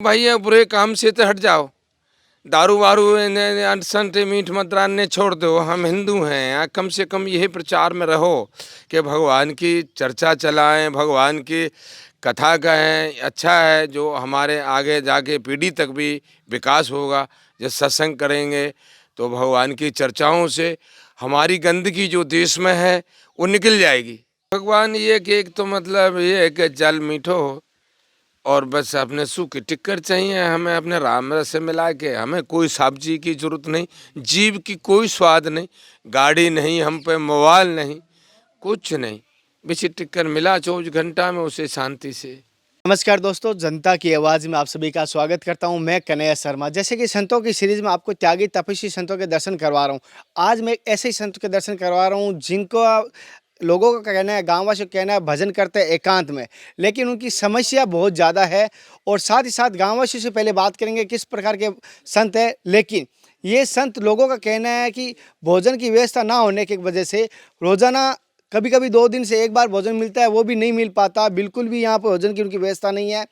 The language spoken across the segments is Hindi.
भाई ये बुरे काम से तो हट जाओ। दारू वारू अनसन मीठ मदरान ने छोड़ दो। हम हिंदू हैं, कम से कम यही प्रचार में रहो कि भगवान की चर्चा चलाएं, भगवान की कथा कहें। अच्छा है जो हमारे आगे जाके पीढ़ी तक भी विकास होगा। जब सत्संग करेंगे तो भगवान की चर्चाओं से हमारी गंदगी जो देश में है वो निकल जाएगी। भगवान ये कि एक तो मतलब ये है कि जल मीठो हो और बस अपने सूखी टिक्कर चाहिए हमें अपने राम रस से मिला के। हमें कोई सब्जी की जरूरत नहीं, जीव की कोई स्वाद नहीं, गाड़ी नहीं, हम पे मोबाइल नहीं, कुछ नहीं। बस टिक्कर मिला 24 घंटा में उसे शांति से। नमस्कार दोस्तों, जनता की आवाज़ में आप सभी का स्वागत करता हूं। मैं कन्हैया शर्मा। जैसे कि संतों की सीरीज़ में आपको त्यागी तपस्वी संतों के दर्शन करवा रहा हूं। आज मैं एक ऐसे ही संत के दर्शन करवा रहा हूं जिनको लोगों का कहना है, गाँववासियों का कहना है, भजन करते हैं एकांत में, लेकिन उनकी समस्या बहुत ज़्यादा है। और साथ ही साथ गाँववासियों से पहले बात करेंगे किस प्रकार के संत है। लेकिन ये संत लोगों का कहना है कि भोजन की व्यवस्था ना होने की वजह से रोज़ाना कभी कभी 2 दिन से एक बार भोजन मिलता है, वो भी नहीं मिल पाता। बिल्कुल भी यहाँ पर भोजन की उनकी व्यवस्था नहीं है।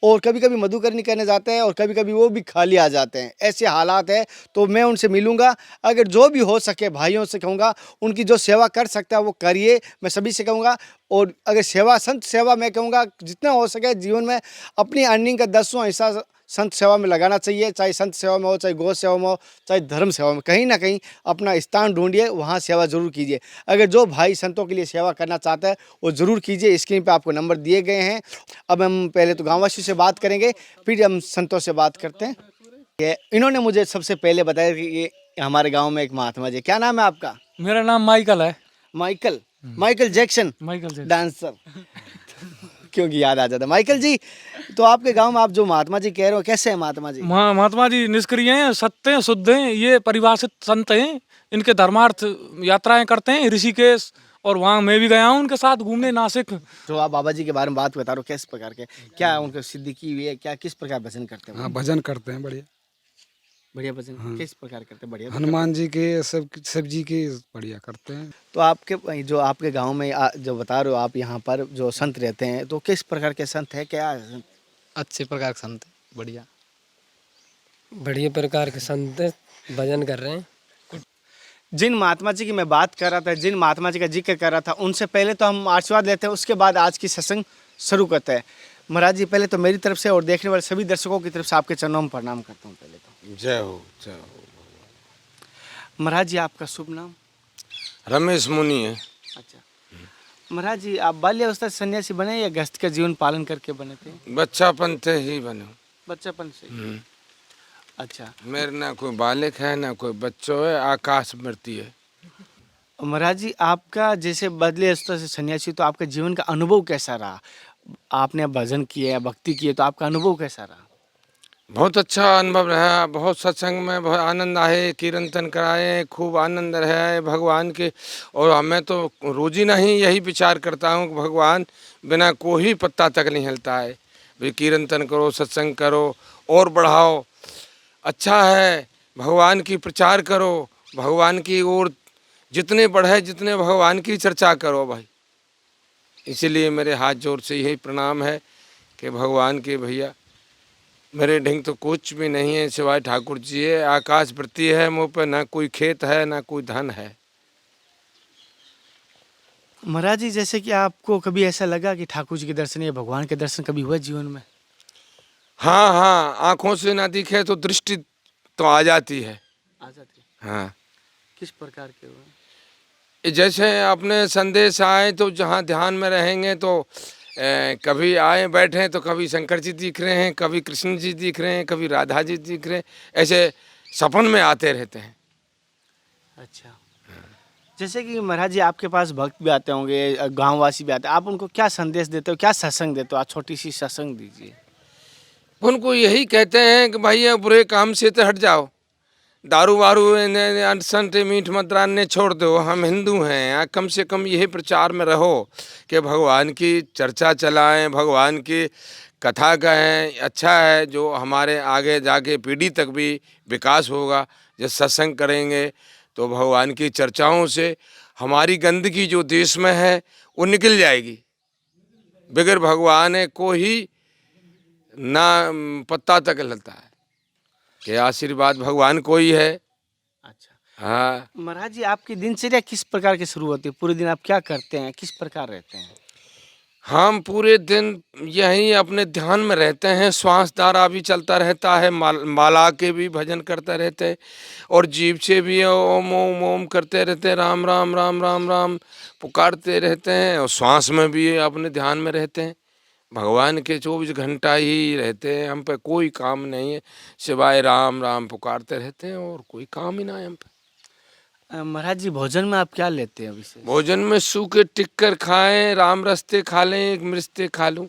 और कभी कभी मधुकरनी करने जाते हैं और कभी कभी वो भी खाली आ जाते हैं। ऐसे हालात है। तो मैं उनसे मिलूंगा, अगर जो भी हो सके भाइयों से कहूँगा उनकी जो सेवा कर सकता है वो करिए। मैं सभी से कहूँगा। और अगर सेवा, संत सेवा, मैं कहूँगा जितना हो सके जीवन में अपनी अर्निंग का 10वां हिस्सा संत सेवा में लगाना चाहिए। चाहे संत सेवा में हो, चाहे गौ सेवा में हो, चाहे धर्म सेवा में, कहीं ना कहीं अपना स्थान ढूंढिए, वहाँ सेवा जरूर कीजिए। अगर जो भाई संतों के लिए सेवा करना चाहता है वो ज़रूर कीजिए। स्क्रीन पे आपको नंबर दिए गए हैं। अब हम पहले तो गाँववासियों से बात करेंगे, फिर हम संतों से बात करते हैं। ये इन्होंने मुझे सबसे पहले बताया कि ये हमारे गाँव में एक महात्मा जी। क्या नाम है आपका? मेरा नाम माइकल है। Michael? Michael Jackson Michael Jackson. Dancer क्योंकि याद आ जाता। माइकल जी, तो आपके गांव में आप जो महात्मा जी कह रहे हो, कैसे हैं महात्मा जी? महात्मा जी निष्क्रिय हैं, सत्य हैं, शुद्ध हैं। ये परिभाषित संत हैं। इनके धर्मार्थ यात्राएं करते हैं ऋषिकेश, और वहाँ मैं भी गया हूँ उनके साथ घूमने, नासिक। जो आप बाबा जी के बारे में बात बता रहे हो, किस प्रकार के, क्या उनको सिद्धि की हुई है, क्या किस प्रकार भजन करते हैं? हाँ, भजन करते हैं बढ़िया। बढ़िया भजन। हाँ। किस प्रकार करते हैं? बढ़िया तो हनुमान जी के, सब जी के बढ़िया करते हैं। तो आपके जो आपके गांव में जो बता रहे हो आप, यहाँ पर जो संत रहते हैं, तो किस प्रकार के संत है? क्या है? अच्छे प्रकार के संत, बढ़िया बढ़िया प्रकार के संत भजन कर रहे हैं। जिन महात्मा जी की मैं बात कर रहा था, जिन महात्मा जी का जिक्र कर रहा था, उनसे पहले तो हम आशीर्वाद लेते हैं, उसके बाद आज की सत्संग शुरू करते हैं। महाराज जी, पहले तो मेरी तरफ से और देखने वाले सभी दर्शकों की तरफ से आपके चरणों में प्रणाम करता हूँ। पहले तो जय हो, जय हो। महाराज जी, आपका शुभ नाम? रमेश मुनि है। अच्छा महाराज जी, आप बाल्यावस्था से सन्यासी बने या गृहस्थ का जीवन पालन करके बने थे? बच्चापन से ही बने। बच्चापन से। अच्छा मेरे ना कोई बालिक है ना कोई बच्चों है, आकाश मृत्यु है। महाराज जी, आपका जैसे बदले अवस्था से सन्यासी, तो आपका जीवन का अनुभव कैसा रहा? आपने भजन किए, भक्ति की है, तो आपका अनुभव कैसा रहा? बहुत अच्छा अनुभव रहा। बहुत सत्संग में बहुत आनंद आए, कीर्तन कराए, खूब आनंद रहा भगवान के। और हमें तो रोजीना ही यही विचार करता हूँ कि भगवान बिना कोई पत्ता तक नहीं हिलता है। भाई कीर्तन करो, सत्संग करो और बढ़ाओ। अच्छा है, भगवान की प्रचार करो, भगवान की ओर जितने बढ़े, जितने भगवान की चर्चा करो भाई। इसीलिए मेरे हाथ जोर से यही प्रणाम है कि भगवान के भैया, मेरे ढंग तो कुछ भी नहीं है सिवाय ठाकुर जी है। आकाश वृत्ति है मुँह पे, ना कोई खेत है ना कोई धन है। महाराज जी, जैसे कि आपको कभी ऐसा लगा कि ठाकुर जी के दर्शन या भगवान के दर्शन कभी हुए जीवन में? हाँ हाँ, आँखों से ना दिखे तो दृष्टि तो आ जाती है। आ जाती है। हाँ, किस प्रकार के हुए? जैसे अपने संदेश आए तो जहाँ ध्यान में रहेंगे तो कभी आए बैठे तो कभी शंकर जी दिख रहे हैं, कभी कृष्ण जी दिख रहे हैं, कभी राधा जी दिख रहे हैं। ऐसे सपन में आते रहते हैं। अच्छा, जैसे कि महाराज जी, आपके पास भक्त भी आते होंगे, गांववासी भी आते हैं, आप उनको क्या संदेश देते हो, क्या सत्संग देते हो? आप छोटी सी सत्संग दीजिए। उनको यही कहते हैं कि भाई ये बुरे काम से तो हट जाओ। दारू वारू अनसन मीठ मदरान ने छोड़ दो। हम हिंदू हैं, कम से कम यही प्रचार में रहो कि भगवान की चर्चा चलाएं, भगवान की कथा कहें। अच्छा है जो हमारे आगे जाके पीढ़ी तक भी विकास होगा। जब सत्संग करेंगे तो भगवान की चर्चाओं से हमारी गंदगी जो देश में है वो निकल जाएगी। बगैर भगवान को ही ना पत्ता तक हिलता है कि आशीर्वाद भगवान को ही है। अच्छा हाँ, महाराज जी, आपकी दिनचर्या किस प्रकार की शुरू होती है? पूरे दिन आप क्या करते हैं, किस प्रकार रहते हैं? हम पूरे दिन यही अपने ध्यान में रहते हैं, श्वास धारा भी चलता रहता है, माला के भी भजन करते रहते हैं और जीभ से भी ओम ओम ओम करते रहते हैं, राम राम राम राम राम पुकारते रहते हैं और श्वास में भी अपने ध्यान में रहते हैं। भगवान के 24 घंटा ही रहते हैं, हम पे कोई काम नहीं है सिवाय राम राम पुकारते रहते हैं और कोई काम ही ना है हम पे। महाराज जी, भोजन में आप क्या लेते हैं विशेष? भोजन में सूखे टिक्कर खाएं, राम रस्ते खा लें, एक मिर्स्ते खा लूं,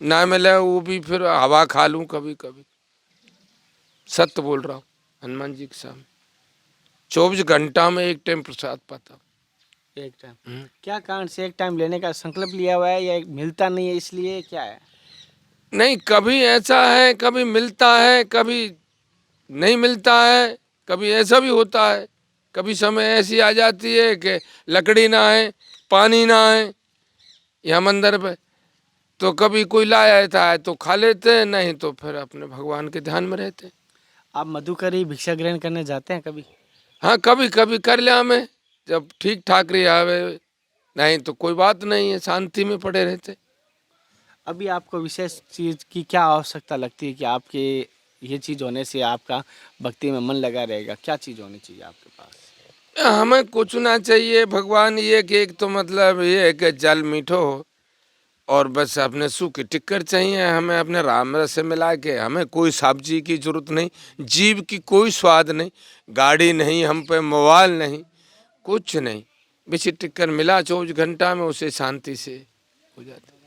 ना मिले वो भी फिर हवा खा लूं कभी कभी। सत्य बोल रहा हूँ हनुमान जी के सामने, 24 घंटा में एक टाइम प्रसाद पाता हूँ। एक टाइम? क्या कारण से एक टाइम लेने का संकल्प लिया हुआ है, या मिलता नहीं है इसलिए, क्या है? नहीं, कभी ऐसा है, कभी मिलता है, कभी नहीं मिलता है, कभी ऐसा भी होता है, कभी समय ऐसी आ जाती है कि लकड़ी ना है, पानी ना है यहाँ मंदिर पे, तो कभी कोई लाया रहता है तो खा लेते हैं, नहीं तो फिर अपने भगवान के ध्यान में रहते हैं। आप मधुकरी भिक्षा ग्रहण करने जाते हैं कभी? हाँ, कभी कभी कर लिया हमें, जब ठीक ठाक रही आवे, नहीं तो कोई बात नहीं है, शांति में पड़े रहते। अभी आपको विशेष चीज़ की क्या आवश्यकता लगती है कि आपके ये चीज़ होने से आपका भक्ति में मन लगा रहेगा? क्या चीज़ होनी चाहिए आपके पास? हमें कुछ ना चाहिए भगवान, ये कि एक तो मतलब ये है कि जल मीठो हो और बस अपने सूखे टिक्कर चाहिए हमें अपने राम रस से मिला के। हमें कोई सब्जी की जरूरत नहीं, जीव की कोई स्वाद नहीं, गाड़ी नहीं, हम पे मोबाइल नहीं, कुछ नहीं, बस ये टिक्कर मिला 24 घंटा में, उसे शांति से हो जाता है।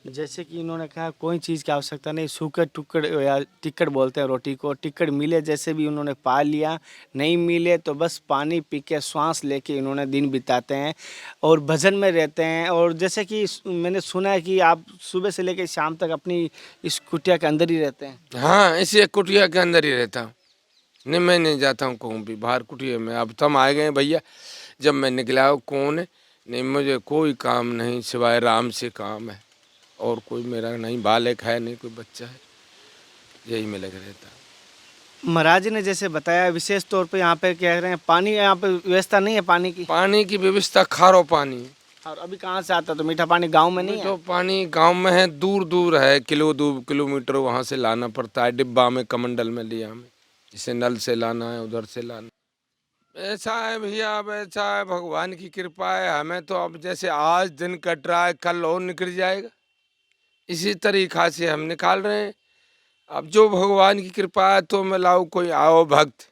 जैसे कि इन्होंने कहा कोई चीज़ की आवश्यकता नहीं, सूखे टुकड़ या टिक्कड़ बोलते हैं रोटी को, टिक्कड़ मिले जैसे भी उन्होंने पा लिया, नहीं मिले तो बस पानी पी के श्वास लेके इन्होंने दिन बिताते हैं और भजन में रहते हैं। और जैसे कि मैंने सुना है कि आप सुबह से लेकर शाम तक अपनी इस कुटिया के अंदर ही रहते हैं। हाँ, इसी कुटिया के अंदर ही रहता हूँ, नहीं मैं नहीं जाता हूँ कहूँ भी बाहर कुटिया में। अब तुम आए गए भैया, जब मैं निकला हो कौन है, नहीं मुझे कोई काम नहीं सिवाय राम से काम है, और कोई मेरा नहीं बालक है, नहीं कोई बच्चा है, यही में लग रहता। महाराज ने जैसे बताया विशेष तौर पे यहाँ पे कह रहे हैं पानी, यहाँ पे व्यवस्था नहीं है पानी की। पानी की व्यवस्था खारो पानी है। और अभी कहाँ से आता है? तो मीठा पानी गांव में नहीं तो है? पानी गांव में है, दूर दूर है, 1-2 किलोमीटर वहाँ से लाना पड़ता है, डिब्बा में कमंडल में लिया हमें, जिसे नल से लाना है उधर से लाना। ऐसा है भैया, अब ऐसा है, भगवान की कृपा है। हमें तो अब जैसे आज दिन कट रहा है, कल और निकल जाएगा, इसी तरीक़ा से हम निकाल रहे हैं। अब जो भगवान की कृपा है तो मिलाओ, कोई आओ भक्त,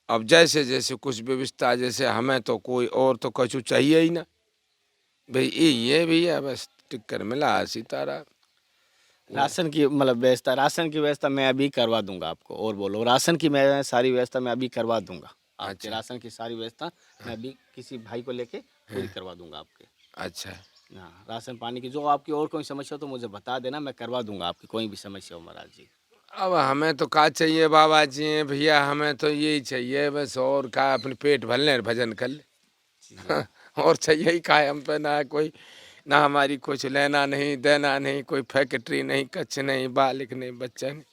अब जैसे जैसे कुछ व्यवस्था, जैसे हमें तो कोई और तो कुछ चाहिए ही ना भाई, ये भैया बस टिक्कर मिला सीतारा। राशन की मतलब व्यवस्था, राशन की व्यवस्था मैं अभी करवा दूंगा आपको। और बोलो, राशन की मैं सारी व्यवस्था मैं अभी करवा दूंगा आपके। अच्छा। राशन की सारी व्यवस्था मैं अभी किसी भाई को लेके पूरी करवा दूंगा आपके। अच्छा, हाँ, राशन पानी की जो आपकी और कोई समस्या हो तो मुझे बता देना, मैं करवा दूंगा आपकी कोई भी समस्या हो महाराज जी। अब हमें तो का चाहिए बाबा जी भैया, हमें तो यही चाहिए बस, और का अपने पेट भर लें, भजन कर ले और चाहिए ही का है हम पे, ना कोई, ना हमारी कुछ लेना नहीं देना नहीं, कोई फैक्ट्री नहीं, कच्छ नहीं, बालिक नहीं, बच्चा नहीं।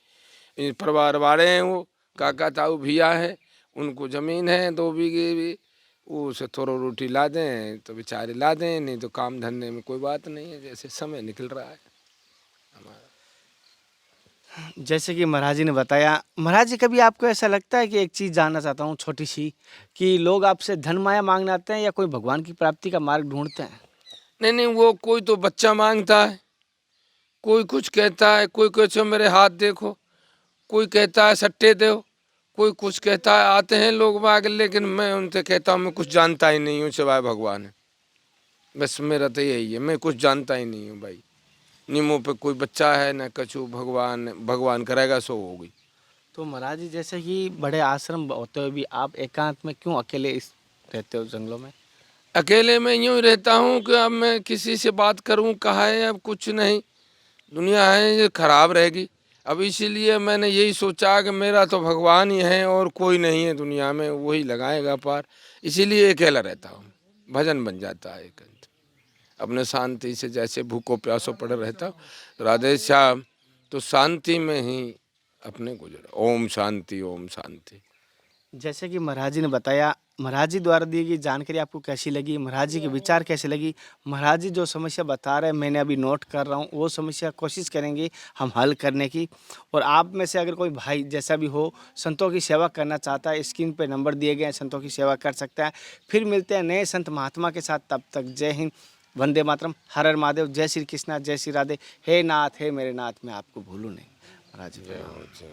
इन परिवार वाले हैं, वो काका ताऊ भैया है, उनको ज़मीन है 2 बीघे भी, वो उसे थोड़ा रोटी ला दें तो बेचारे ला दें, नहीं तो काम धंधे में कोई बात नहीं है, जैसे समय निकल रहा है हमारा। जैसे कि महाराज जी ने बताया, महाराज जी कभी आपको ऐसा लगता है कि एक चीज़ जानना चाहता हूँ छोटी सी, कि लोग आपसे धन माया मांगने आते हैं या कोई भगवान की प्राप्ति का मार्ग ढूंढते हैं? नहीं नहीं, वो कोई तो बच्चा मांगता है, कोई कुछ कहता है, कोई कहता मेरे हाथ देखो, कोई कहता है सट्टे दो, कोई कुछ कहता है। आते हैं लोग बाग, लेकिन मैं उनसे कहता हूँ मैं कुछ जानता ही नहीं हूँ सिवाय भगवान है, बस मेरा तो यही है, मैं कुछ जानता ही नहीं हूँ भाई। नीमों पे कोई बच्चा है ना कछु, भगवान भगवान करेगा सो होगी। तो महाराज जी जैसे कि बड़े आश्रम होते हुए भी आप एकांत में क्यों अकेले रहते हो जंगलों में? अकेले में यूँ ही रहता हूँ कि अब मैं किसी से बात करूँ, कहा है अब कुछ नहीं, दुनिया है ये खराब रहेगी। अब इसीलिए मैंने यही सोचा कि मेरा तो भगवान ही है और कोई नहीं है दुनिया में, वही लगाएगा पार, इसीलिए अकेला रहता हूँ, भजन बन जाता है एकांत, अपने शांति से जैसे भूखो प्यासो पड़े रहता हूँ। राधे श्याम। तो शांति में ही अपने गुजर। ओम शांति, ओम शांति। जैसे कि महाराज जी ने बताया, महाराज जी द्वारा दी गई जानकारी आपको कैसी लगी, महाराज जी के विचार कैसे लगी? महाराज जी जो समस्या बता रहे हैं मैंने अभी नोट कर रहा हूँ, वो समस्या कोशिश करेंगे हम हल करने की। और आप में से अगर कोई भाई जैसा भी हो संतों की सेवा करना चाहता है, स्क्रीन पे नंबर दिए गए हैं, संतों की सेवा कर सकता है। फिर मिलते हैं नए संत महात्मा के साथ, तब तक जय हिंद, वंदे मातरम, हर हर महादेव, जय श्री कृष्णा, जय श्री राधे। हे नाथ, हे मेरे नाथ, मैं आपको भूलूँ नहीं। महाराज जी।